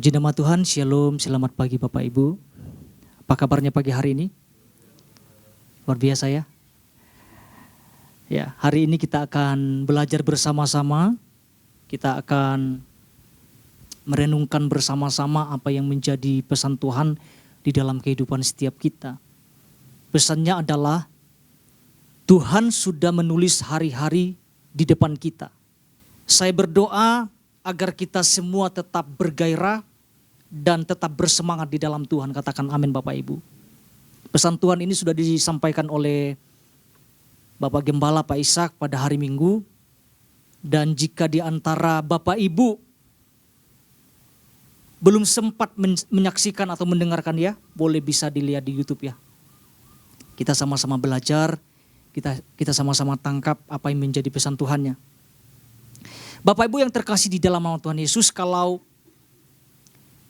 Puji nama Tuhan, Shalom, selamat pagi Bapak Ibu. Apa kabarnya pagi hari ini? Luar biasa ya. Ya, hari ini kita akan belajar bersama-sama. Kita akan merenungkan bersama-sama apa yang menjadi pesan Tuhan di dalam kehidupan setiap kita. Pesannya adalah Tuhan sudah menulis hari-hari di depan kita. Saya berdoa agar kita semua tetap bergairah dan tetap bersemangat di dalam Tuhan. Katakan amin Bapak Ibu. Pesan Tuhan ini sudah disampaikan oleh Bapak Gembala Pak Ishak pada hari Minggu. Dan jika di antara Bapak Ibu belum sempat menyaksikan atau mendengarkan ya, boleh bisa dilihat di YouTube ya. Kita sama-sama belajar, kita sama-sama tangkap apa yang menjadi pesan Tuhannya. Bapak Ibu yang terkasih di dalam nama Tuhan Yesus,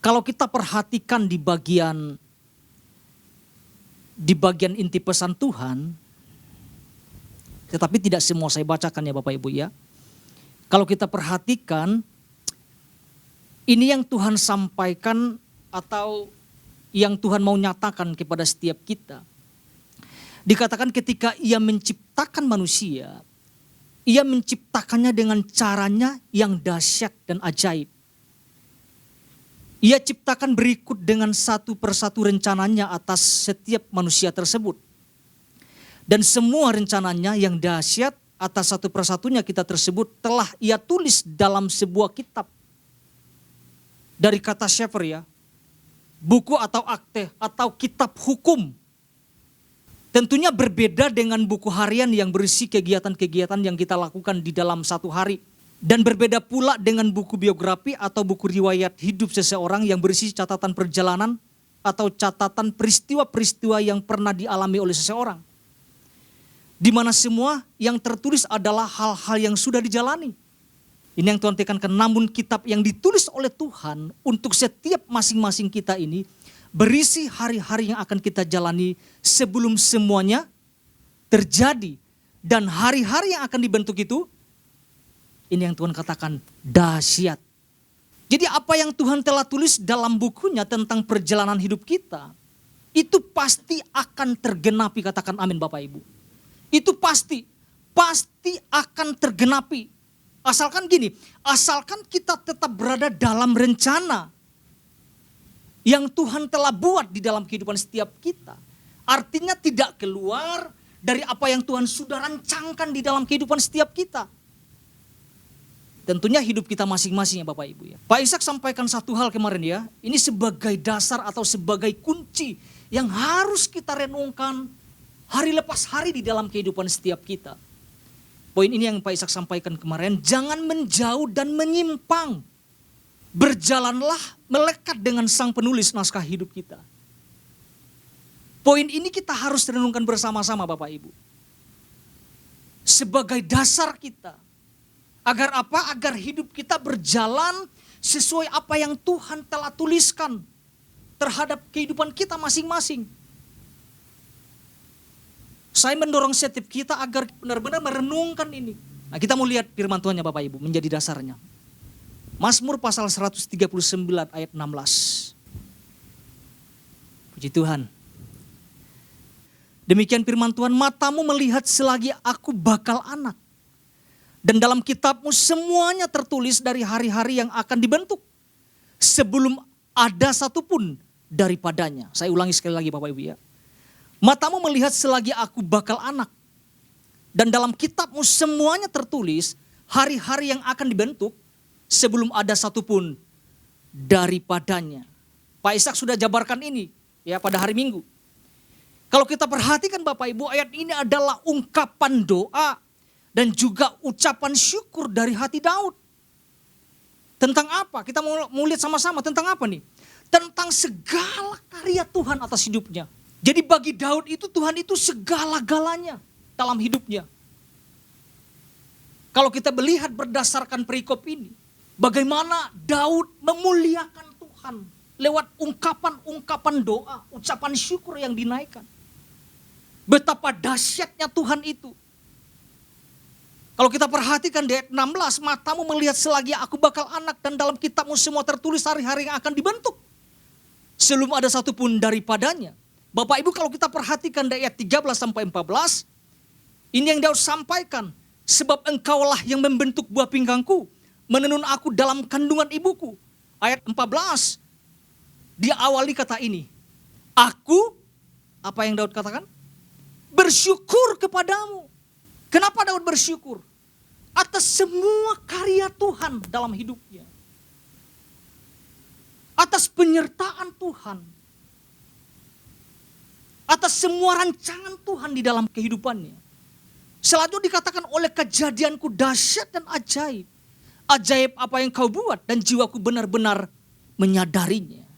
kalau kita perhatikan di bagian inti pesan Tuhan, tetapi tidak semua saya bacakan ya Bapak Ibu ya. Kalau kita perhatikan, ini yang Tuhan sampaikan atau yang Tuhan mau nyatakan kepada setiap kita. Dikatakan ketika Ia menciptakan manusia, Ia menciptakannya dengan caranya yang dahsyat dan ajaib. Ia ciptakan berikut dengan satu persatu rencananya atas setiap manusia tersebut. Dan semua rencananya yang dahsyat atas satu persatunya kita tersebut telah Ia tulis dalam sebuah kitab. Dari kata sefer ya, buku atau akte atau kitab hukum. Tentunya berbeda dengan buku harian yang berisi kegiatan-kegiatan yang kita lakukan di dalam satu hari. Dan berbeda pula dengan buku biografi atau buku riwayat hidup seseorang yang berisi catatan perjalanan atau catatan peristiwa-peristiwa yang pernah dialami oleh seseorang. Di mana semua yang tertulis adalah hal-hal yang sudah dijalani. Ini yang Tuhan tekankan, namun kitab yang ditulis oleh Tuhan untuk setiap masing-masing kita ini berisi hari-hari yang akan kita jalani sebelum semuanya terjadi. Dan hari-hari yang akan dibentuk itu, ini yang Tuhan katakan dahsyat. Jadi apa yang Tuhan telah tulis dalam bukunya tentang perjalanan hidup kita, itu pasti akan tergenapi, katakan amin Bapak Ibu. Itu pasti akan tergenapi. Asalkan gini, asalkan kita tetap berada dalam rencana yang Tuhan telah buat di dalam kehidupan setiap kita. Artinya tidak keluar dari apa yang Tuhan sudah rancangkan di dalam kehidupan setiap kita. Tentunya hidup kita masing-masing ya Bapak Ibu ya. Pak Ishak sampaikan satu hal kemarin ya. Ini sebagai dasar atau sebagai kunci yang harus kita renungkan hari lepas hari di dalam kehidupan setiap kita. Poin ini yang Pak Ishak sampaikan kemarin. Jangan menjauh dan menyimpang. Berjalanlah melekat dengan sang penulis naskah hidup kita. Poin ini kita harus renungkan bersama-sama Bapak Ibu. Sebagai dasar kita. Agar apa? Agar hidup kita berjalan sesuai apa yang Tuhan telah tuliskan terhadap kehidupan kita masing-masing. Saya mendorong setiap kita agar benar-benar merenungkan ini. Nah, kita mau lihat firman Tuhannya Bapak Ibu menjadi dasarnya. Mazmur pasal 139 ayat 16. Puji Tuhan. Demikian firman Tuhan, matamu melihat selagi aku bakal anak. Dan dalam kitabmu semuanya tertulis dari hari-hari yang akan dibentuk. Sebelum ada satupun daripadanya. Saya ulangi sekali lagi Bapak Ibu ya. Matamu melihat selagi aku bakal anak. Dan dalam kitabmu semuanya tertulis hari-hari yang akan dibentuk. Sebelum ada satupun daripadanya. Pak Ishak sudah jabarkan ini ya pada hari Minggu. Kalau kita perhatikan Bapak Ibu, ayat ini adalah ungkapan doa dan juga ucapan syukur dari hati Daud. Tentang apa? Kita mau lihat sama-sama tentang apa nih? Tentang segala karya Tuhan atas hidupnya. Jadi bagi Daud itu Tuhan itu segala-galanya dalam hidupnya. Kalau kita melihat berdasarkan perikop ini, bagaimana Daud memuliakan Tuhan lewat ungkapan-ungkapan doa, ucapan syukur yang dinaikkan. Betapa dahsyatnya Tuhan itu. Kalau kita perhatikan di ayat 16, matamu melihat selagi aku bakal anak dan dalam kitabmu semua tertulis hari-hari yang akan dibentuk. Sebelum ada satupun daripadanya. Bapak Ibu kalau kita perhatikan di ayat 13 sampai 14, ini yang Daud sampaikan. Sebab engkaulah yang membentuk buah pinggangku, menenun aku dalam kandungan ibuku. Ayat 14, dia awali kata ini. Aku, apa yang Daud katakan? Bersyukur kepadamu. Kenapa Daud bersyukur? Atas semua karya Tuhan dalam hidupnya. Atas penyertaan Tuhan. Atas semua rancangan Tuhan di dalam kehidupannya. Selanjutnya dikatakan oleh kejadianku dahsyat dan ajaib. Ajaib apa yang kau buat dan jiwaku benar-benar menyadarinya.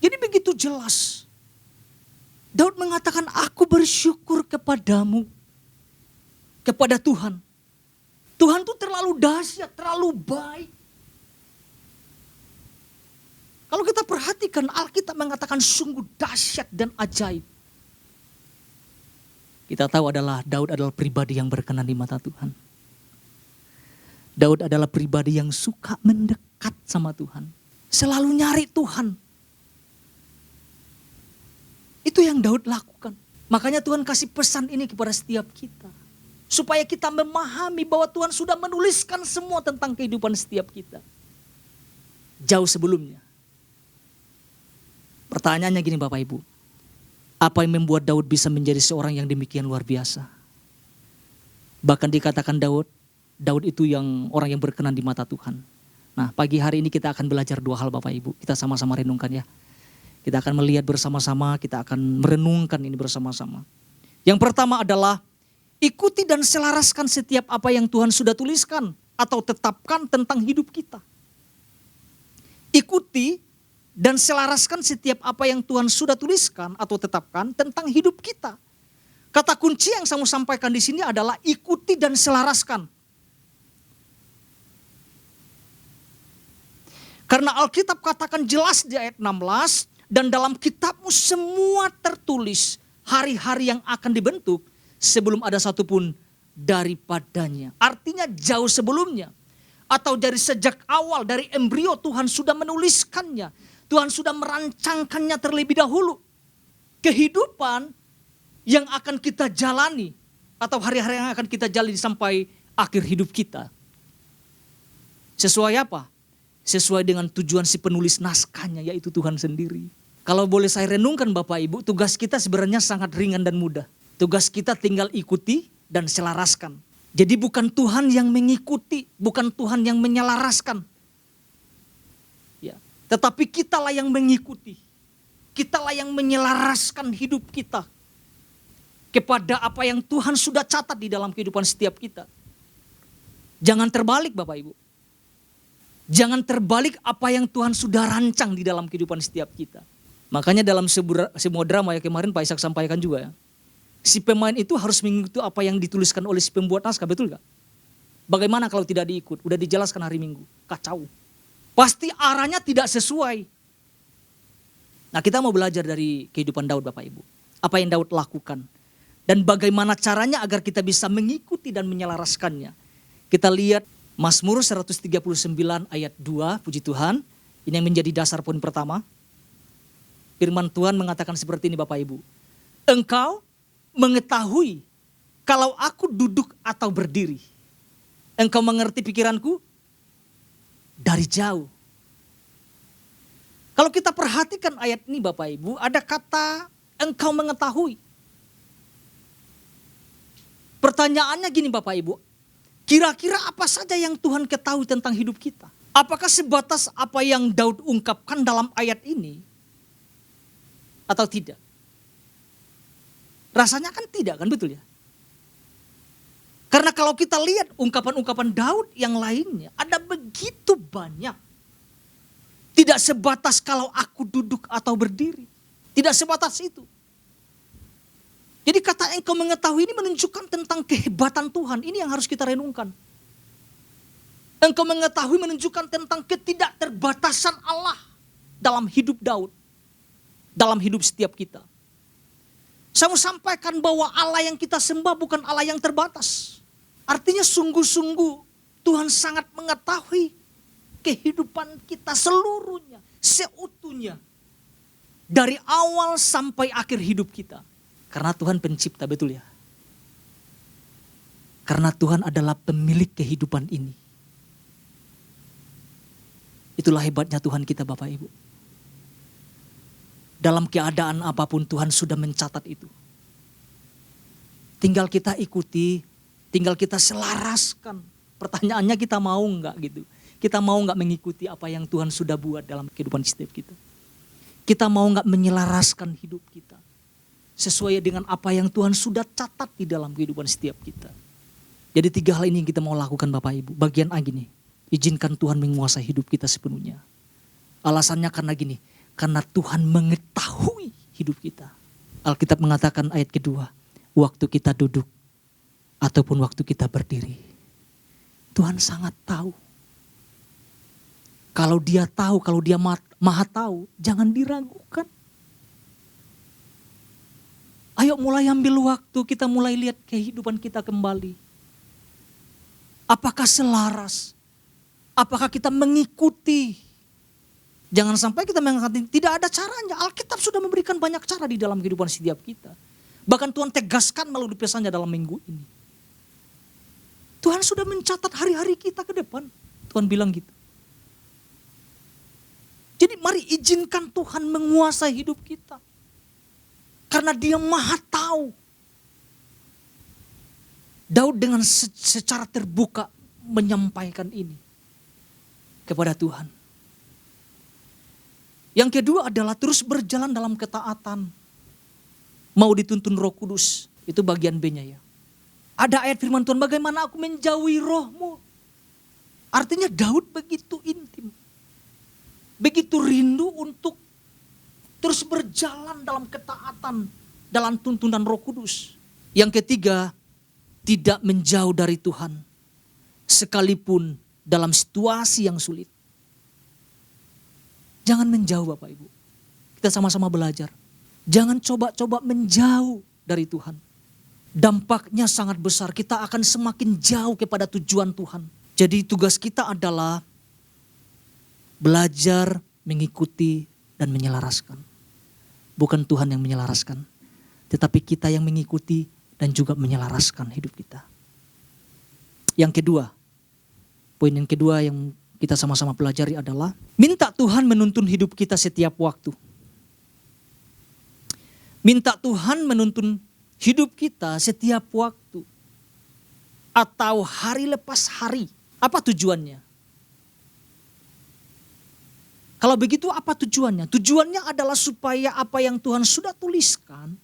Jadi begitu jelas. Daud mengatakan, aku bersyukur kepadamu. Kepada Tuhan. Tuhan itu terlalu dahsyat, terlalu baik. Kalau kita perhatikan, Alkitab mengatakan sungguh dahsyat dan ajaib. Kita tahu Daud adalah pribadi yang berkenan di mata Tuhan. Daud adalah pribadi yang suka mendekat sama Tuhan. Selalu nyari Tuhan. Itu yang Daud lakukan. Makanya Tuhan kasih pesan ini kepada setiap kita. Supaya kita memahami bahwa Tuhan sudah menuliskan semua tentang kehidupan setiap kita. Jauh sebelumnya. Pertanyaannya gini Bapak Ibu. Apa yang membuat Daud bisa menjadi seorang yang demikian luar biasa? Bahkan dikatakan Daud itu yang orang yang berkenan di mata Tuhan. Nah pagi hari ini kita akan belajar dua hal Bapak Ibu. Kita sama-sama renungkan ya. Kita akan melihat bersama-sama, kita akan merenungkan ini bersama-sama. Yang pertama adalah ikuti dan selaraskan setiap apa yang Tuhan sudah tuliskan atau tetapkan tentang hidup kita. Ikuti dan selaraskan setiap apa yang Tuhan sudah tuliskan atau tetapkan tentang hidup kita. Kata kunci yang saya mau sampaikan di sini adalah ikuti dan selaraskan. Karena Alkitab katakan jelas di ayat 16, dan dalam kitabmu semua tertulis hari-hari yang akan dibentuk sebelum ada satupun daripadanya. Artinya jauh sebelumnya. Atau dari sejak awal, dari embrio Tuhan sudah menuliskannya. Tuhan sudah merancangkannya terlebih dahulu. Kehidupan yang akan kita jalani. Atau hari-hari yang akan kita jalani sampai akhir hidup kita. Sesuai apa? Sesuai dengan tujuan si penulis naskahnya, yaitu Tuhan sendiri. Kalau boleh saya renungkan Bapak Ibu, tugas kita sebenarnya sangat ringan dan mudah. Tugas kita tinggal ikuti dan selaraskan. Jadi bukan Tuhan yang mengikuti, bukan Tuhan yang menyelaraskan. Ya, tetapi kitalah yang mengikuti. Kitalah yang menyelaraskan hidup kita kepada apa yang Tuhan sudah catat di dalam kehidupan setiap kita. Jangan terbalik Bapak Ibu. Jangan terbalik apa yang Tuhan sudah rancang di dalam kehidupan setiap kita. Makanya dalam sebuah drama ya kemarin Pak Ishak sampaikan juga ya. Si pemain itu harus mengikuti apa yang dituliskan oleh si pembuat naskah, betul gak? Bagaimana kalau tidak diikut? Udah dijelaskan hari Minggu, kacau. Pasti arahnya tidak sesuai. Nah kita mau belajar dari kehidupan Daud Bapak Ibu. Apa yang Daud lakukan. Dan bagaimana caranya agar kita bisa mengikuti dan menyelaraskannya. Kita lihat Mazmur 139 ayat 2, puji Tuhan. Ini yang menjadi dasar poin pertama. Firman Tuhan mengatakan seperti ini Bapak Ibu. Engkau mengetahui kalau aku duduk atau berdiri. Engkau mengerti pikiranku dari jauh. Kalau kita perhatikan ayat ini Bapak Ibu, ada kata engkau mengetahui. Pertanyaannya gini Bapak Ibu, kira-kira apa saja yang Tuhan ketahui tentang hidup kita? Apakah sebatas apa yang Daud ungkapkan dalam ayat ini? Atau tidak? Rasanya kan tidak kan, betul ya? Karena kalau kita lihat ungkapan-ungkapan Daud yang lainnya, ada begitu banyak. Tidak sebatas kalau aku duduk atau berdiri. Tidak sebatas itu. Jadi kata engkau mengetahui ini menunjukkan tentang kehebatan Tuhan. Ini yang harus kita renungkan. Engkau mengetahui menunjukkan tentang ketidakterbatasan Allah dalam hidup Daud. Dalam hidup setiap kita. Saya mau sampaikan bahwa Allah yang kita sembah bukan Allah yang terbatas. Artinya sungguh-sungguh Tuhan sangat mengetahui kehidupan kita seluruhnya, seutuhnya. Dari awal sampai akhir hidup kita. Karena Tuhan pencipta, betul ya? Karena Tuhan adalah pemilik kehidupan ini. Itulah hebatnya Tuhan kita Bapak Ibu. Dalam keadaan apapun Tuhan sudah mencatat itu. Tinggal kita ikuti, tinggal kita selaraskan. Pertanyaannya kita mau enggak gitu. Kita mau enggak mengikuti apa yang Tuhan sudah buat dalam kehidupan setiap kita. Kita mau enggak menyelaraskan hidup kita. Sesuai dengan apa yang Tuhan sudah catat di dalam kehidupan setiap kita. Jadi 3 hal ini yang kita mau lakukan Bapak Ibu. Bagian A gini, izinkan Tuhan menguasai hidup kita sepenuhnya. Alasannya karena gini, karena Tuhan mengetahui hidup kita. Alkitab mengatakan ayat kedua, waktu kita duduk ataupun waktu kita berdiri. Tuhan sangat tahu. Kalau dia tahu, kalau dia maha tahu, jangan diragukan. Ayo mulai ambil waktu, kita mulai lihat kehidupan kita kembali. Apakah selaras? Apakah kita mengikuti? Jangan sampai kita mengatakan tidak ada caranya. Alkitab sudah memberikan banyak cara di dalam kehidupan setiap kita. Bahkan Tuhan tegaskan melalui pesannya dalam minggu ini. Tuhan sudah mencatat hari-hari kita ke depan. Tuhan bilang gitu. Jadi mari izinkan Tuhan menguasai hidup kita. Karena dia maha tahu. Daud dengan secara terbuka menyampaikan ini kepada Tuhan. Yang kedua adalah terus berjalan dalam ketaatan. Mau dituntun Roh Kudus. Itu bagian B-nya ya. Ada ayat firman Tuhan, bagaimana aku menjauhi rohmu. Artinya Daud begitu intim. Begitu rindu untuk terus berjalan dalam ketaatan. Dalam tuntunan Roh Kudus. Yang ketiga, tidak menjauh dari Tuhan. Sekalipun dalam situasi yang sulit. Jangan menjauh Bapak Ibu. Kita sama-sama belajar. Jangan coba-coba menjauh dari Tuhan. Dampaknya sangat besar. Kita akan semakin jauh kepada tujuan Tuhan. Jadi tugas kita adalah belajar, mengikuti, dan menyelaraskan. Bukan Tuhan yang menyelaraskan. Tetapi kita yang mengikuti dan juga menyelaraskan hidup kita. Yang kedua. Poin yang kedua yang kita sama-sama pelajari adalah minta Tuhan menuntun hidup kita setiap waktu. Minta Tuhan menuntun hidup kita setiap waktu. Atau hari lepas hari. Apa tujuannya? Kalau begitu apa tujuannya? Tujuannya adalah supaya apa yang Tuhan sudah tuliskan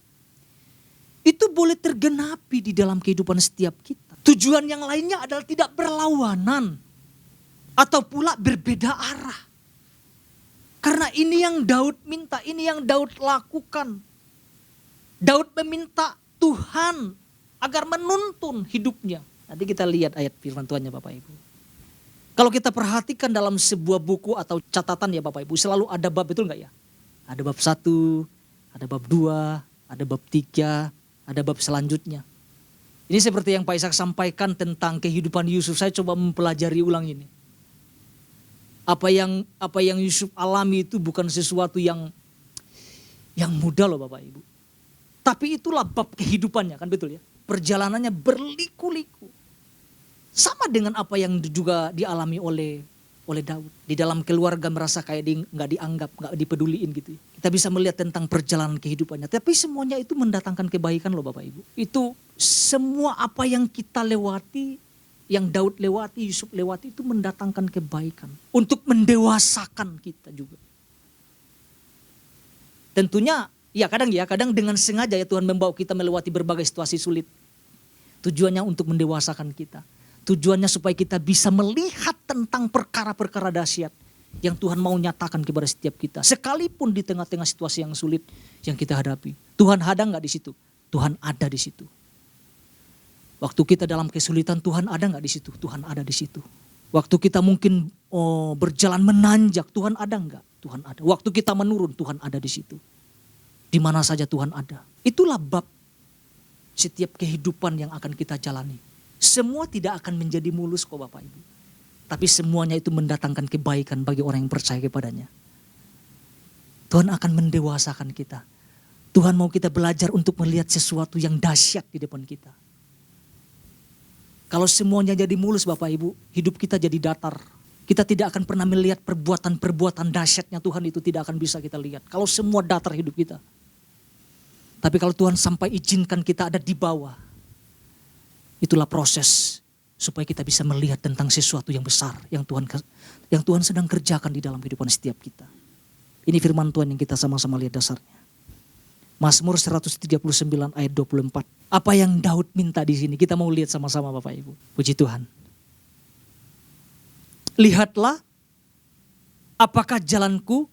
itu boleh tergenapi di dalam kehidupan setiap kita. Tujuan yang lainnya adalah tidak berlawanan. Atau pula berbeda arah. Karena ini yang Daud minta, ini yang Daud lakukan. Daud meminta Tuhan agar menuntun hidupnya. Nanti kita lihat ayat firman Tuhannya Bapak Ibu. Kalau kita perhatikan dalam sebuah buku atau catatan ya Bapak Ibu, selalu ada bab, betul enggak ya? Ada bab 1, ada bab 2, ada bab 3, ada bab selanjutnya. Ini seperti yang Pak Ishak sampaikan tentang kehidupan Yusuf, saya coba mempelajari ulang ini. Apa yang Yusuf alami itu bukan sesuatu yang mudah loh Bapak Ibu. Tapi itulah bab kehidupannya kan, betul ya. Perjalanannya berliku-liku. Sama dengan apa yang juga dialami oleh Daud. Di dalam keluarga merasa kayak nggak dianggap, nggak dipeduliin gitu. Kita bisa melihat tentang perjalanan kehidupannya. Tapi semuanya itu mendatangkan kebaikan loh Bapak Ibu. Itu semua apa yang kita lewati, yang Daud lewati, Yusuf lewati itu mendatangkan kebaikan. Untuk mendewasakan kita juga. Tentunya kadang dengan sengaja ya Tuhan membawa kita melewati berbagai situasi sulit. Tujuannya untuk mendewasakan kita. Tujuannya supaya kita bisa melihat tentang perkara-perkara dahsyat yang Tuhan mau nyatakan kepada setiap kita. Sekalipun di tengah-tengah situasi yang sulit yang kita hadapi. Tuhan ada nggak di situ? Tuhan ada di situ. Waktu kita dalam kesulitan, Tuhan ada nggak di situ? Tuhan ada di situ. Waktu kita mungkin berjalan menanjak, Tuhan ada nggak? Tuhan ada. Waktu kita menurun, Tuhan ada di situ. Di mana saja Tuhan ada. Itulah bab setiap kehidupan yang akan kita jalani. Semua tidak akan menjadi mulus kok Bapak Ibu. Tapi semuanya itu mendatangkan kebaikan bagi orang yang percaya kepadanya. Tuhan akan mendewasakan kita. Tuhan mau kita belajar untuk melihat sesuatu yang dahsyat di depan kita. Kalau semuanya jadi mulus Bapak Ibu, hidup kita jadi datar. Kita tidak akan pernah melihat perbuatan-perbuatan dahsyatnya Tuhan, itu tidak akan bisa kita lihat. Kalau semua datar hidup kita. Tapi kalau Tuhan sampai izinkan kita ada di bawah, itulah proses supaya kita bisa melihat tentang sesuatu yang besar yang Tuhan sedang kerjakan di dalam kehidupan setiap kita. Ini firman Tuhan yang kita sama-sama lihat dasarnya. Mazmur 139 ayat 24. Apa yang Daud minta di sini? Kita mau lihat sama-sama Bapak Ibu. Puji Tuhan. Lihatlah apakah jalanku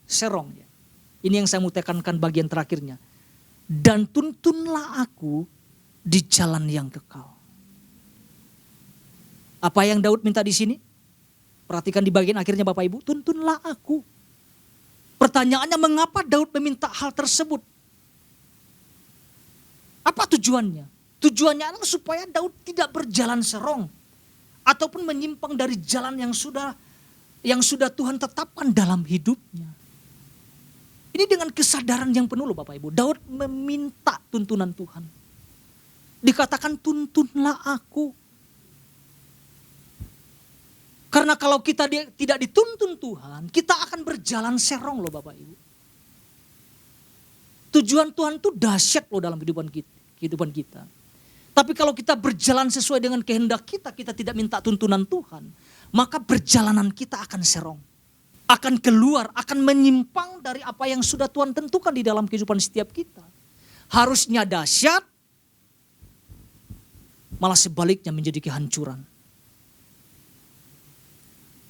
serong. Ini yang saya mau tekankan bagian terakhirnya. Dan tuntunlah aku di jalan yang kekal. Apa yang Daud minta di sini? Perhatikan di bagian akhirnya Bapak Ibu. Tuntunlah aku. Pertanyaannya, mengapa Daud meminta hal tersebut? Apa tujuannya? Tujuannya adalah supaya Daud tidak berjalan serong. Ataupun menyimpang dari jalan yang sudah Tuhan tetapkan dalam hidupnya. Ini dengan kesadaran yang penuh loh Bapak Ibu. Daud meminta tuntunan Tuhan. Dikatakan tuntunlah aku. Karena kalau kita tidak dituntun Tuhan, kita akan berjalan serong loh Bapak Ibu. Tujuan Tuhan itu dahsyat loh dalam kehidupan kita. Tapi kalau kita berjalan sesuai dengan kehendak kita tidak minta tuntunan Tuhan, maka perjalanan kita akan serong. Akan keluar, akan menyimpang dari apa yang sudah Tuhan tentukan di dalam kehidupan setiap kita. Harusnya dahsyat, malah sebaliknya menjadi kehancuran.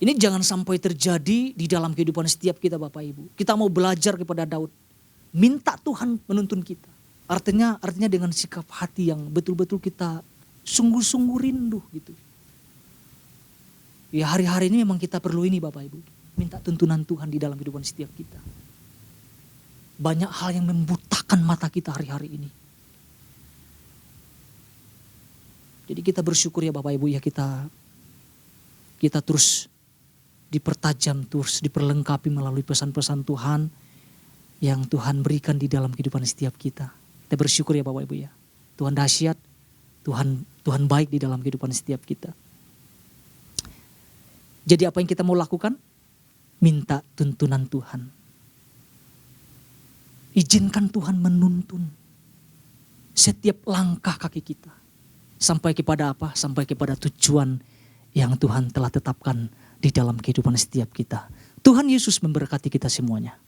Ini jangan sampai terjadi di dalam kehidupan setiap kita Bapak Ibu. Kita mau belajar kepada Daud. Minta Tuhan menuntun kita. Artinya dengan sikap hati yang betul-betul kita sungguh-sungguh rindu gitu. Ya hari-hari ini memang kita perlu ini Bapak Ibu. Minta tuntunan Tuhan di dalam kehidupan setiap kita. Banyak hal yang membutakan mata kita hari-hari ini. Jadi kita bersyukur ya Bapak Ibu ya, kita terus dipertajam, terus diperlengkapi melalui pesan-pesan Tuhan yang Tuhan berikan di dalam kehidupan setiap kita. Kita bersyukur ya Bapak Ibu ya. Tuhan dahsyat, Tuhan baik di dalam kehidupan setiap kita. Jadi apa yang kita mau lakukan? Minta tuntunan Tuhan. Izinkan Tuhan menuntun setiap langkah kaki kita. Sampai kepada apa? Sampai kepada tujuan yang Tuhan telah tetapkan di dalam kehidupan setiap kita. Tuhan Yesus memberkati kita semuanya.